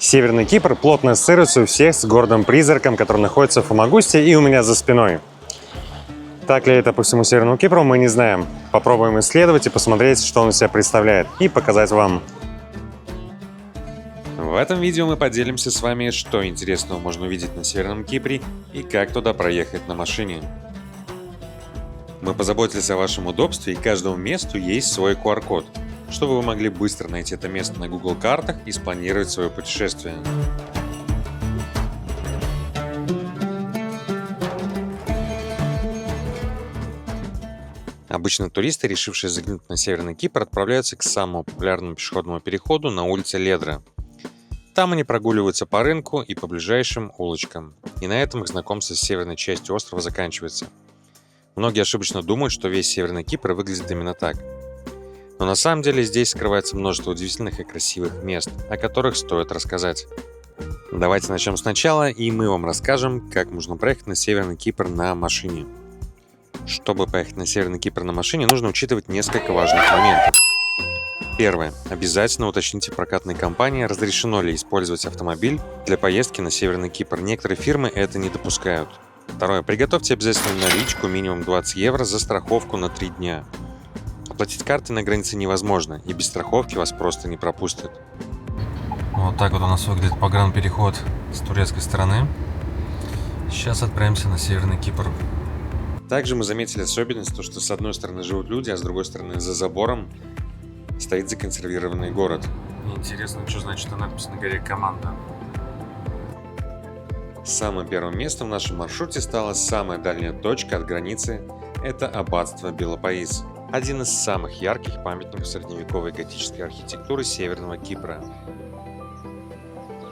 Северный Кипр плотно ассоциируется у всех с городом-призраком, который находится в Фомагусте и у меня за спиной. Так ли это по всему Северному Кипру, мы не знаем. Попробуем исследовать и посмотреть, что он из себя представляет, и показать вам. В этом видео мы поделимся с вами, что интересного можно увидеть на Северном Кипре и как туда проехать на машине. Мы позаботились о вашем удобстве, и каждому месту есть свой QR-код, чтобы вы могли быстро найти это место на Google картах и спланировать свое путешествие. Обычно туристы, решившие заглянуть на Северный Кипр, отправляются к самому популярному пешеходному переходу на улице Ледра. Там они прогуливаются по рынку и по ближайшим улочкам, и на этом их знакомство с северной частью острова заканчивается. Многие ошибочно думают, что весь Северный Кипр выглядит именно так. Но на самом деле здесь скрывается множество удивительных и красивых мест, о которых стоит рассказать. Давайте начнем сначала, и мы вам расскажем, как можно проехать на Северный Кипр на машине. Чтобы поехать на Северный Кипр на машине, нужно учитывать несколько важных моментов. Первое. Обязательно уточните прокатной компании, разрешено ли использовать автомобиль для поездки на Северный Кипр. Некоторые фирмы это не допускают. Второе. Приготовьте обязательно наличку, минимум 20 евро за страховку на 3 дня. Оплатить картой на границе невозможно, и без страховки вас просто не пропустят. Вот так вот у нас выглядит погранпереход с турецкой стороны. Сейчас отправимся на Северный Кипр. Также мы заметили особенность, то, что с одной стороны живут люди, а с другой стороны за забором стоит законсервированный город. Интересно, что значит надпись на горе «Команда». Самым первым местом в нашем маршруте стала самая дальняя точка от границы – это аббатство Белопаис. Один из самых ярких памятников средневековой готической архитектуры Северного Кипра.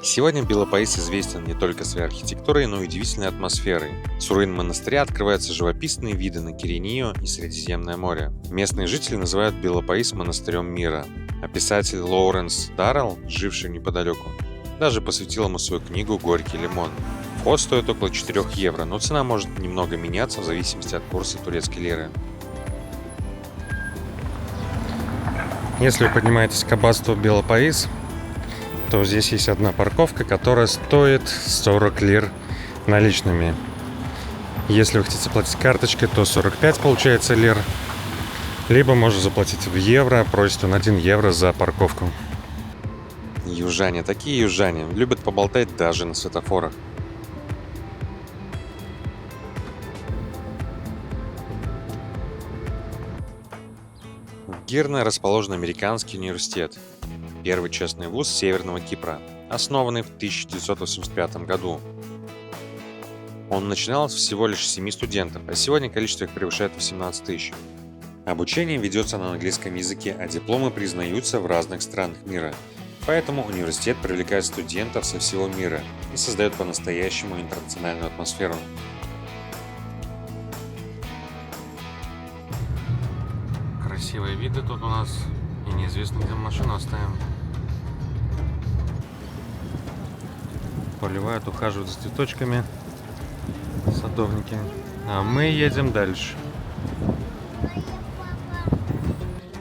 Сегодня Белопаис известен не только своей архитектурой, но и удивительной атмосферой. С руин монастыря открываются живописные виды на Киринию и Средиземное море. Местные жители называют Белопаис монастырем мира, а писатель Лоуренс Даррелл, живший неподалеку, даже посвятил ему свою книгу «Горький лимон». Вход стоит около 4 евро, но цена может немного меняться в зависимости от курса турецкой лиры. Если вы поднимаетесь к аббатству Белопаис, то здесь есть одна парковка, которая стоит 40 лир наличными. Если вы хотите платить карточкой, то 45 получается лир. Либо можно заплатить в евро, просит он 1 евро за парковку. Южане, такие южане, любят поболтать даже на светофорах. В Гирне расположен американский университет, первый частный вуз Северного Кипра, основанный в 1985 году. Он начинал с всего лишь 7 студентов, а сегодня количество их превышает 18 тысяч. Обучение ведется на английском языке, а дипломы признаются в разных странах мира. Поэтому университет привлекает студентов со всего мира и создает по-настоящему интернациональную атмосферу. Красивые виды тут у нас, и неизвестно, где машину оставим. Поливают, ухаживают за цветочками садовники. А мы едем дальше.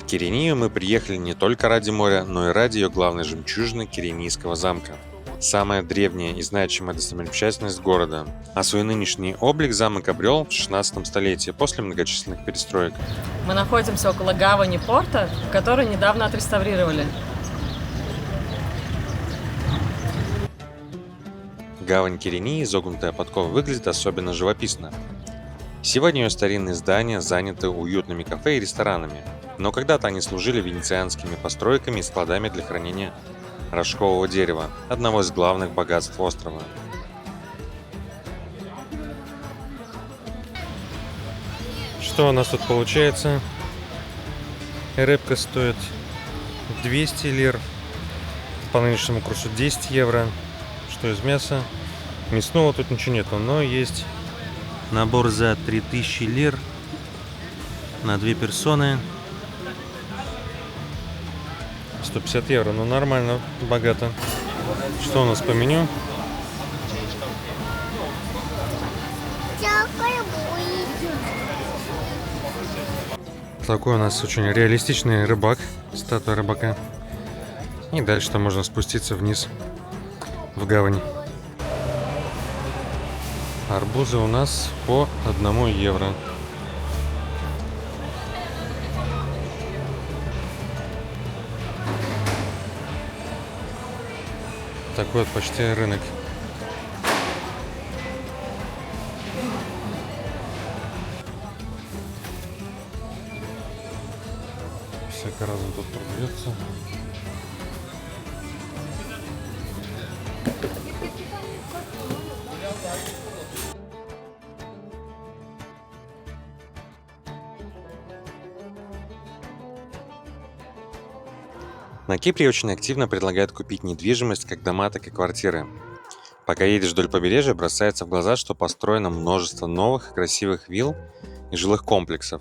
В Киринию мы приехали не только ради моря, но и ради ее главной жемчужины Киринийского замка. Самая древняя и значимая достопримечательность города. А свой нынешний облик замок обрел в 16 столетии после многочисленных перестроек. Мы находимся около гавани порта, который недавно отреставрировали. Гавань Киринии, изогнутая подкова, выглядит особенно живописно. Сегодня ее старинные здания заняты уютными кафе и ресторанами, но когда-то они служили венецианскими постройками и складами для хранения рожкового дерева, одного из главных богатств острова. Что у нас тут получается? Рыбка стоит 200 лир, по нынешнему курсу 10 евро. Что из мяса? Мясного тут ничего нету, но есть Набор за 3000 лир на 2 персоны. 150 евро, ну нормально, богато. Что у нас по меню? Такой у нас очень реалистичный рыбак, статуя рыбака. И дальше там можно спуститься вниз в гавани. Арбузы у нас по 1 евро. Такой вот почти рынок. Всякое разное тут продается. На Кипре очень активно предлагают купить недвижимость как дома, так и квартиры. Пока едешь вдоль побережья, бросается в глаза, что построено множество новых и красивых вилл и жилых комплексов.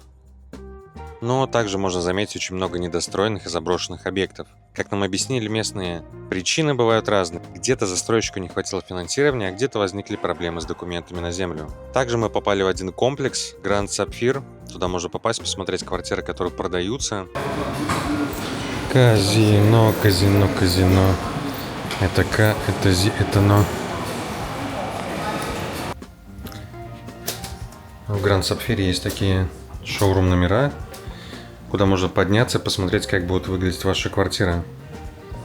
Но также можно заметить очень много недостроенных и заброшенных объектов. Как нам объяснили местные, причины бывают разные. Где-то застройщику не хватило финансирования, а где-то возникли проблемы с документами на землю. Также мы попали в один комплекс Grand Sapphire. Туда можно попасть, посмотреть квартиры, которые продаются. Казино, казино, казино. Это К, это Зи, это Но. В Grand Sapphire есть такие шоурум номера, куда можно подняться и посмотреть, как будет выглядеть ваша квартира.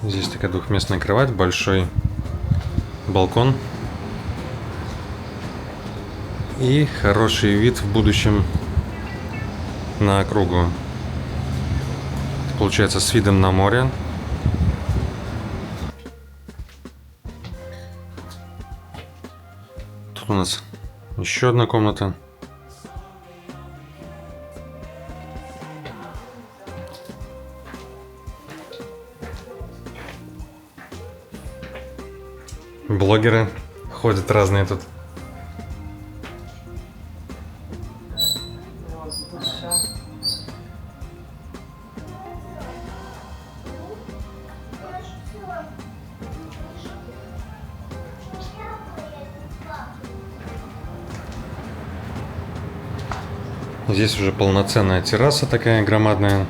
Здесь такая двухместная кровать, большой балкон и хороший вид в будущем на округу. Получается, с видом на море. Тут у нас еще одна комната. Блогеры ходят разные тут. Здесь уже полноценная терраса такая громадная,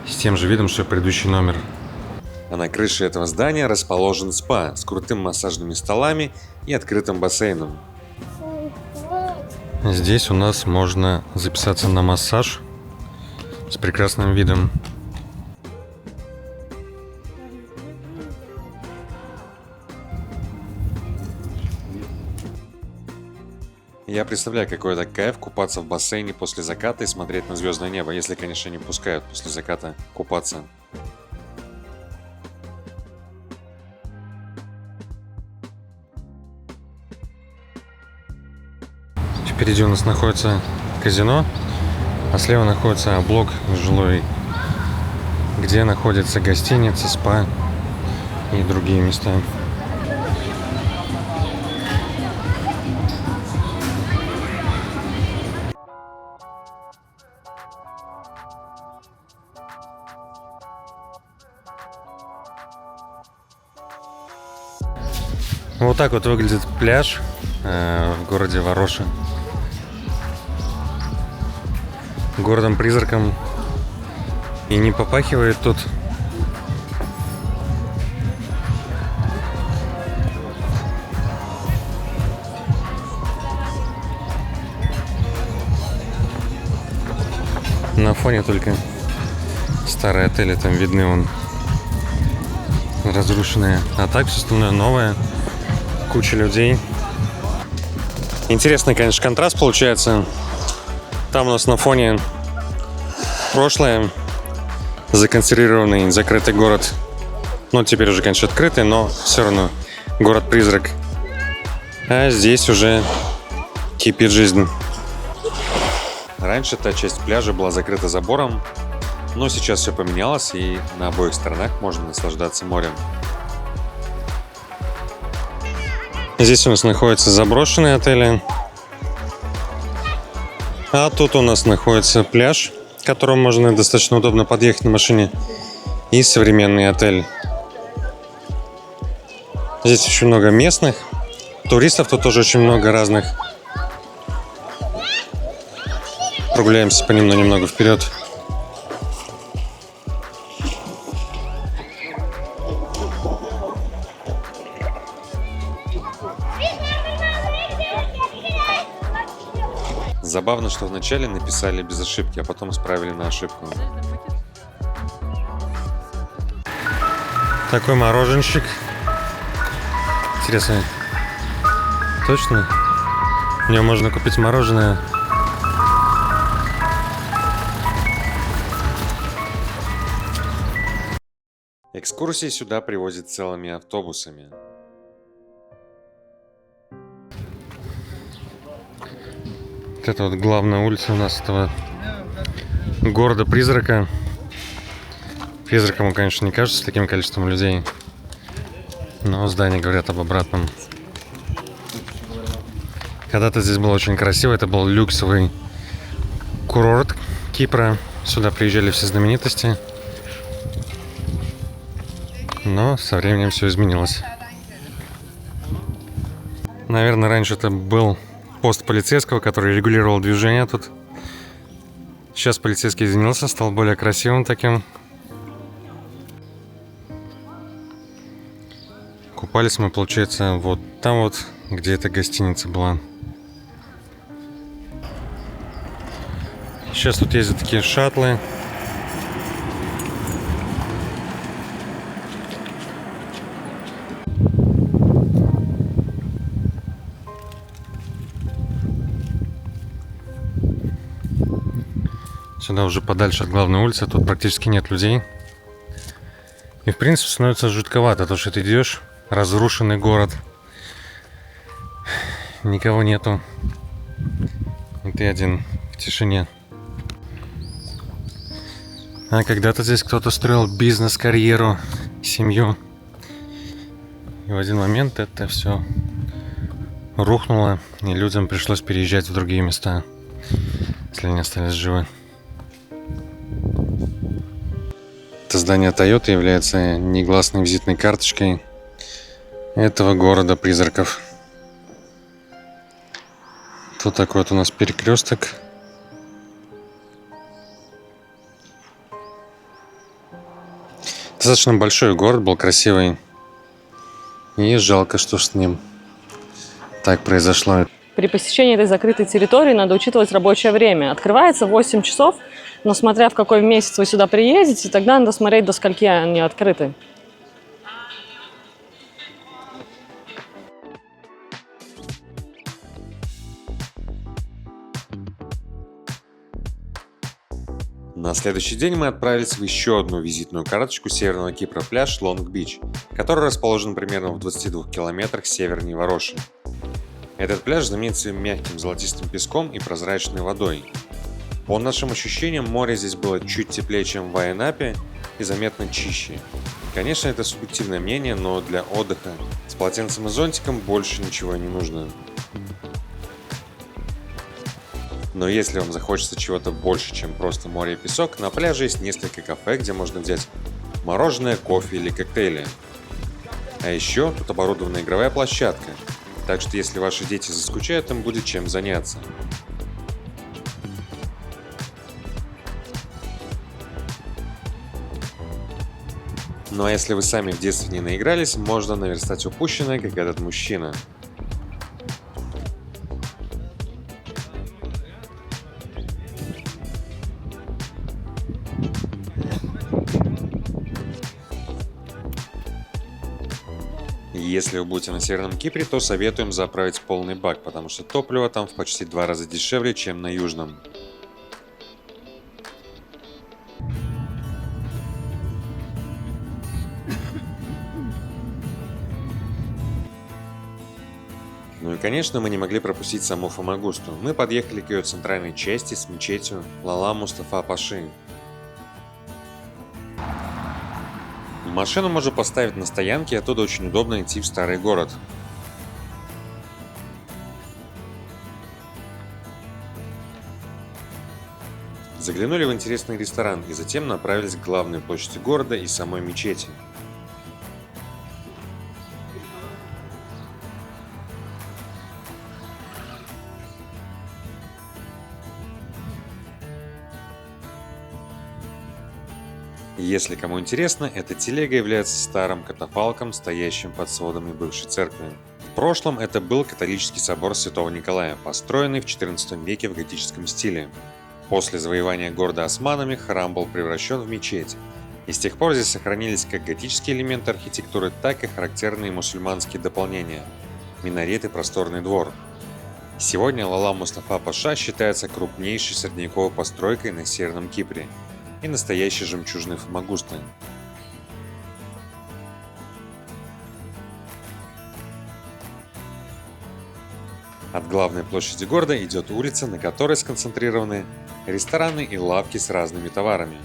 с тем же видом, что и предыдущий номер. А на крыше этого здания расположен спа с крутым массажными столами и открытым бассейном. Здесь у нас можно записаться на массаж с прекрасным видом. Я представляю, какой это кайф купаться в бассейне после заката и смотреть на звездное небо, если, конечно, не пускают после заката купаться. Впереди у нас находится казино, а слева находится блок жилой, где находится гостиница, спа и другие места. Вот так вот выглядит пляж в городе Вароша. Городом-призраком и не попахивает тут. На фоне только старые отели там видны, вон разрушенные. А так все остальное новое. Куча людей. Интересный, конечно, контраст получается. Там у нас на фоне прошлое, законсервированный, закрытый город. Ну, теперь уже, конечно, открытый, но все равно город-призрак. А здесь уже кипит жизнь. Раньше та часть пляжа была закрыта забором, но сейчас все поменялось, и на обоих сторонах можно наслаждаться морем. Здесь у нас находятся заброшенные отели. А тут у нас находится пляж, к которому можно достаточно удобно подъехать на машине. И современный отель. Здесь очень много местных. Туристов тут тоже очень много разных. Прогуляемся по ним немного вперед. Забавно, что вначале написали без ошибки, а потом исправили на ошибку. Такой мороженщик. Интересно, точно? В нем можно купить мороженое. Экскурсии сюда привозят целыми автобусами. Вот это вот главная улица у нас этого города-призрака. Призраком он, конечно, не кажется с таким количеством людей. Но здания говорят об обратном. Когда-то здесь было очень красиво. Это был люксовый курорт Кипра. Сюда приезжали все знаменитости. Но со временем все изменилось. Наверное, раньше это был пост полицейского, который регулировал движение тут. Сейчас полицейский изменился, стал более красивым таким. Купались мы, получается, вот там вот, где эта гостиница была. Сейчас тут ездят такие шаттлы. Сюда уже подальше от главной улицы, тут практически нет людей. И в принципе становится жутковато, то что ты идешь, разрушенный город, никого нету, и ты один в тишине. А когда-то здесь кто-то строил бизнес, карьеру, семью. И в один момент это все рухнуло, и людям пришлось переезжать в другие места, если они остались живы. Это здание Toyota является негласной визитной карточкой этого города призраков. Тут такой вот у нас перекресток. Достаточно большой город, был красивый. И жалко, что с ним так произошло. При посещении этой закрытой территории надо учитывать рабочее время. Открывается в 8 часов, но смотря в какой месяц вы сюда приедете, тогда надо смотреть, до скольки они открыты. На следующий день мы отправились в еще одну визитную карточку Северного Кипра, пляж Лонг-Бич, который расположен примерно в 22 километрах севернее Вароши. Этот пляж знаменит своим мягким золотистым песком и прозрачной водой. По нашим ощущениям, море здесь было чуть теплее, чем в Айнапе, и заметно чище. Конечно, это субъективное мнение, но для отдыха с полотенцем и зонтиком больше ничего не нужно. Но если вам захочется чего-то больше, чем просто море и песок, на пляже есть несколько кафе, где можно взять мороженое, кофе или коктейли. А еще тут оборудована игровая площадка, так что если ваши дети заскучают, им будет чем заняться. Ну а если вы сами в детстве не наигрались, можно наверстать упущенное, как этот мужчина. Если вы будете на Северном Кипре, то советуем заправить полный бак, потому что топливо там в почти 2 раза дешевле, чем на Южном. Ну и конечно, мы не могли пропустить саму Фамагусту. Мы подъехали к ее центральной части с мечетью Лала Мустафа Паши. Машину можно поставить на стоянке, и оттуда очень удобно идти в старый город. Заглянули в интересный ресторан и затем направились к главной площади города и самой мечети. Если кому интересно, эта телега является старым катафалком, стоящим под сводами бывшей церкви. прошлом это был католический собор Святого Николая, построенный в XIV веке в готическом стиле. После завоевания города османами храм был превращен в мечеть, и с тех пор здесь сохранились как готические элементы архитектуры, так и характерные мусульманские дополнения – минарет и просторный двор. Сегодня Лала Мустафа Паша считается крупнейшей средневековой постройкой на Северном Кипре и настоящей жемчужиной Фамагусты. От главной площади города идет улица, на которой сконцентрированы рестораны и лавки с разными товарами.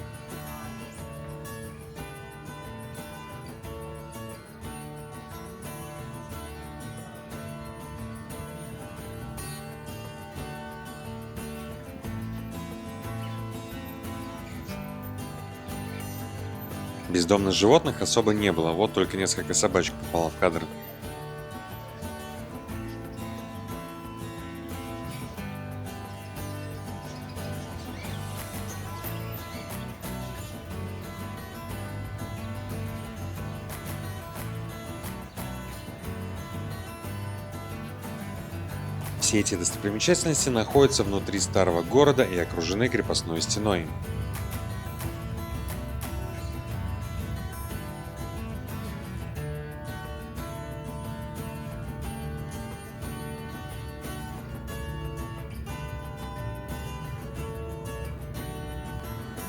Бездомных животных особо не было, вот только несколько собачек попало в кадр. Все эти достопримечательности находятся внутри старого города и окружены крепостной стеной.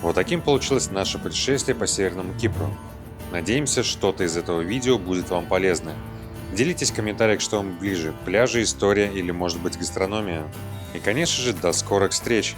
Вот таким получилось наше путешествие по Северному Кипру. Надеемся, что-то из этого видео будет вам полезно. Делитесь в комментариях, что вам ближе – пляжи, история или, может быть, гастрономия. И, конечно же, до скорых встреч!